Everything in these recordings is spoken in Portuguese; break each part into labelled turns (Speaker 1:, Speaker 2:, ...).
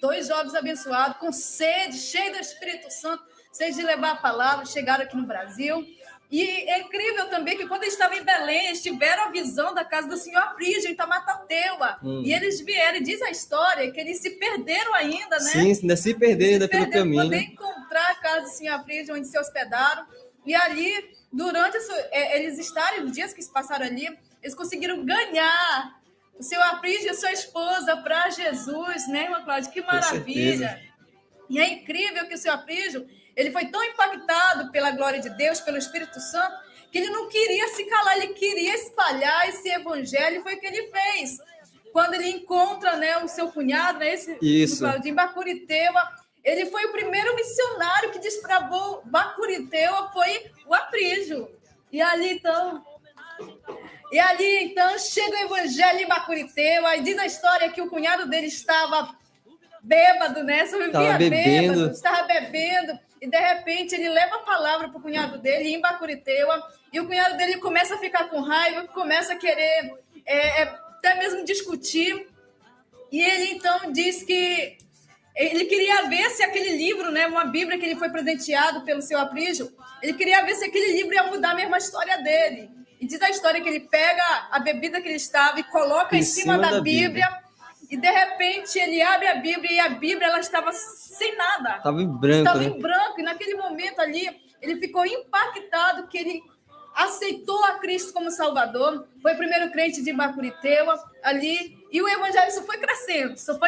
Speaker 1: dois jovens abençoados, com sede, cheios do Espírito Santo, sede de levar a palavra, chegaram aqui no Brasil. E é incrível também que quando eles estavam em Belém, eles tiveram a visão da casa do senhor Aprígio, em Tamatateua. E eles vieram, e diz a história, que eles se perderam ainda, né?
Speaker 2: Sim, ainda se perderam ainda pelo caminho.
Speaker 1: Poder encontrar a casa do senhor Aprígio, onde se hospedaram. E ali, durante eles estarem, os dias que se passaram ali, eles conseguiram ganhar o senhor Aprígio e a sua esposa para Jesus, né, irmã Cláudia? Que maravilha! E é incrível que o senhor Aprígio, ele foi tão impactado pela glória de Deus, pelo Espírito Santo, que ele não queria se calar, ele queria espalhar esse evangelho, e foi o que ele fez. Quando ele encontra, né, o seu cunhado, né, de Bacuriteua, ele foi o primeiro missionário que desbravou Bacuriteua, foi o Aprígio. E ali, então, chega o evangelho em Bacuriteua, e diz a história que o cunhado dele estava bêbado, né? Estava bebendo, e de repente ele leva a palavra para o cunhado dele em Bacuriteua, e o cunhado dele começa a ficar com raiva, começa a querer até mesmo discutir, e ele então diz que ele queria ver se aquele livro, né, uma Bíblia que ele foi presenteado pelo seu Aprígio, ele queria ver se aquele livro ia mudar mesmo a história dele. E diz a história que ele pega a bebida que ele estava e coloca em cima da Bíblia. E, de repente, ele abre a Bíblia e a Bíblia ela estava sem nada.
Speaker 2: Estava em branco,
Speaker 1: Estava em branco. E, naquele momento ali, ele ficou impactado que ele aceitou a Cristo como Salvador. Foi o primeiro crente de Bacuriteua ali. E o evangelho só foi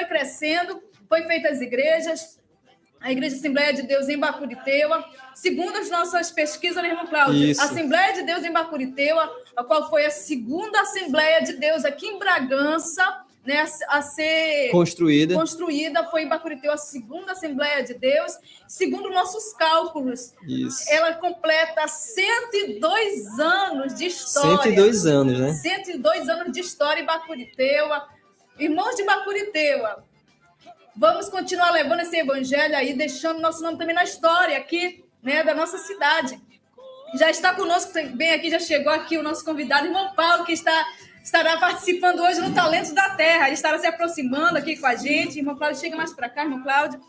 Speaker 1: crescendo. Foi feita as igrejas. A Igreja Assembleia de Deus em Bacuriteua. Segundo as nossas pesquisas, né, irmão Cláudio? A Assembleia de Deus em Bacuriteua, a qual foi a segunda Assembleia de Deus aqui em Bragança, né, a ser construída, foi em Bacuriteua a segunda Assembleia de Deus. Segundo nossos cálculos, ela completa 102 anos de história.
Speaker 2: 102 anos, né?
Speaker 1: 102 anos de história em Bacuriteua. Irmãos de Bacuriteua, vamos continuar levando esse evangelho aí, deixando nosso nome também na história aqui, né, da nossa cidade. Já está conosco também aqui, já chegou aqui o nosso convidado, irmão Paulo, que estará participando hoje no Talentos da Terra. Ele estará se aproximando aqui com a gente. Irmão Cláudio, chega mais para cá, irmão Cláudio.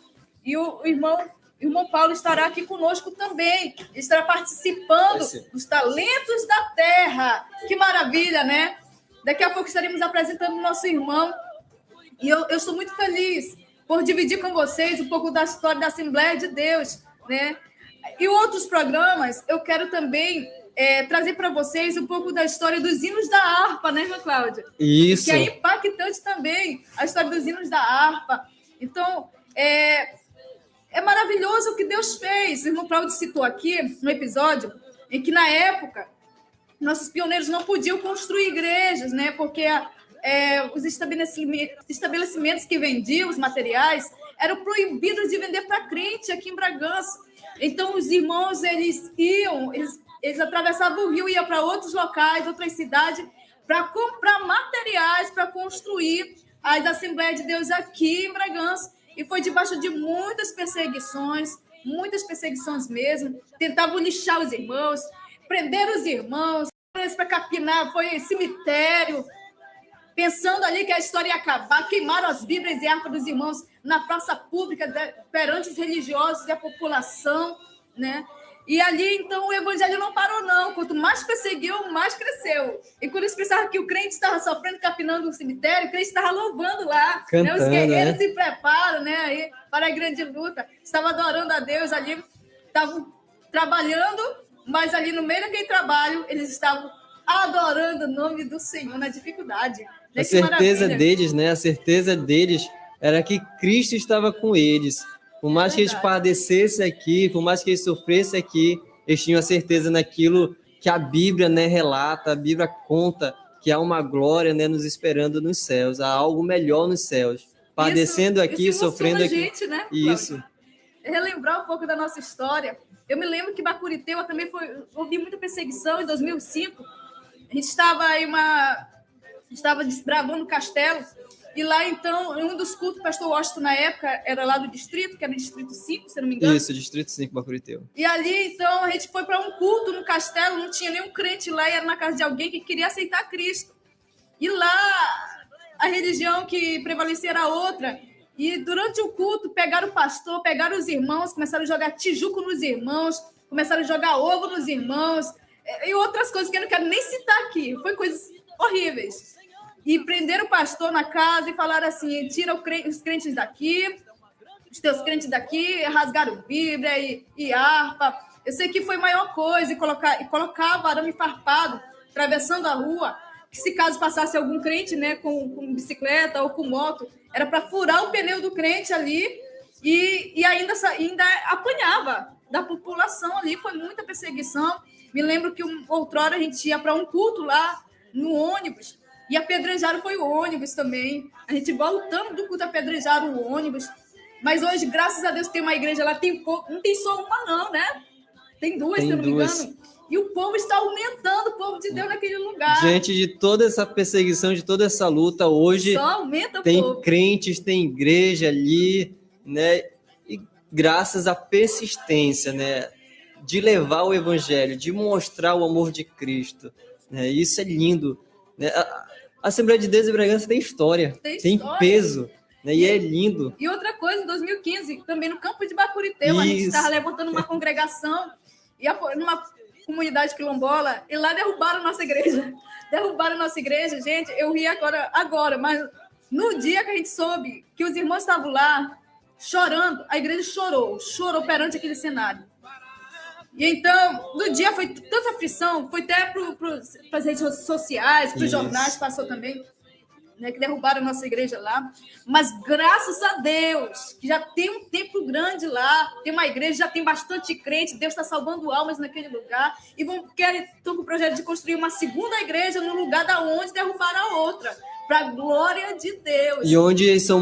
Speaker 1: E o irmão Paulo estará aqui conosco também. Ele estará participando dos Talentos da Terra. Que maravilha, né? Daqui a pouco estaremos apresentando o nosso irmão. E eu estou muito feliz por dividir com vocês um pouco da história da Assembleia de Deus, né? E outros programas, eu quero também trazer para vocês um pouco da história dos hinos da harpa, né, irmã Cláudia?
Speaker 2: Isso.
Speaker 1: Que é impactante também, a história dos hinos da harpa. Então, é maravilhoso o que Deus fez. O irmão Cláudio citou aqui um episódio em que, na época, nossos pioneiros não podiam construir igrejas, né? Porque os estabelecimentos que vendiam os materiais eram proibidos de vender para crente aqui em Bragança. Então, os irmãos, eles atravessavam o rio, iam para outros locais, outras cidades, para comprar materiais para construir as Assembleias de Deus aqui em Bragança. E foi debaixo de muitas perseguições mesmo. Tentavam lixar os irmãos, prender os irmãos, para capinar, foi cemitério, pensando ali que a história ia acabar, queimaram as Bíblias e harpas dos irmãos na praça pública, perante os religiosos e a população, né? E ali, então, o evangelho não parou, não. Quanto mais perseguiu, mais cresceu. E quando eles pensavam que o crente estava sofrendo, capinando no cemitério, o crente estava louvando lá.
Speaker 2: Cantando,
Speaker 1: né? Os guerreiros se preparam, né, aí, para a grande luta. Estavam adorando a Deus ali, estavam trabalhando, mas ali no meio daquele trabalho, eles estavam adorando o nome do Senhor na dificuldade.
Speaker 2: A certeza deles, né? A certeza deles era que Cristo estava com eles. Por mais que eles padecessem aqui, por mais que eles sofressem aqui, eles tinham a certeza naquilo que a Bíblia, né, relata, a Bíblia conta que há uma glória, né, nos esperando nos céus, há algo melhor nos céus. Padecendo aqui, sofrendo aqui.
Speaker 1: Gente, né?
Speaker 2: Isso.
Speaker 1: Relembrar um pouco da nossa história. Eu me lembro que Bacuriteua também houve muita perseguição em 2005. A gente estava desbravando o castelo. E lá, então, em um dos cultos, o pastor Washington, na época, era lá do distrito, que era o distrito 5, se não me engano.
Speaker 2: Isso, distrito 5, Bacuriteua.
Speaker 1: E ali, então, a gente foi para um culto no castelo, não tinha nenhum crente lá, e era na casa de alguém que queria aceitar Cristo. E lá, a religião que prevalecia era outra. E durante o culto, pegaram o pastor, pegaram os irmãos, começaram a jogar tijuco nos irmãos, começaram a jogar ovo nos irmãos, e outras coisas que eu não quero nem citar aqui. Foi coisas horríveis. E prenderam o pastor na casa e falaram assim: tira os crentes daqui, os teus crentes daqui, rasgaram Bíblia e harpa. Eu sei que foi a maior coisa, e colocava arame farpado, atravessando a rua, que se caso passasse algum crente, né, com bicicleta ou com moto, era para furar o pneu do crente ali, e ainda apanhava da população ali. Foi muita perseguição. Me lembro que outrora a gente ia para um culto lá no ônibus, e apedrejaram foi o ônibus também. A gente voltando do culto, apedrejaram o ônibus. Mas hoje, graças a Deus, tem uma igreja lá, não tem só uma não, né? Tem duas, se eu não me engano. E o povo está aumentando, o povo de Deus naquele lugar.
Speaker 2: Diante de toda essa perseguição, de toda essa luta, hoje
Speaker 1: só aumenta o
Speaker 2: tem
Speaker 1: povo.
Speaker 2: Crentes, tem igreja ali, né? E graças à persistência, né? De levar o evangelho, de mostrar o amor de Cristo, né? Isso é lindo, né? A Assembleia de Deus de Bragança tem história, tem peso, né? E é lindo.
Speaker 1: E outra coisa, em 2015, também no campo de Bacurité, a gente estava levantando uma congregação, e numa comunidade quilombola, e lá derrubaram a nossa igreja. Derrubaram a nossa igreja, gente. Eu ri agora, mas no dia que a gente soube que os irmãos estavam lá chorando, a igreja chorou perante aquele cenário. E então, no dia foi tanta aflição, foi até para as redes sociais, para os jornais, passou também, né, que derrubaram a nossa igreja lá. Mas graças a Deus, que já tem um tempo grande lá, tem uma igreja, já tem bastante crente, Deus está salvando almas naquele lugar, e estão com o projeto de construir uma segunda igreja no lugar da onde derrubaram a outra, para a glória de Deus.
Speaker 2: E onde são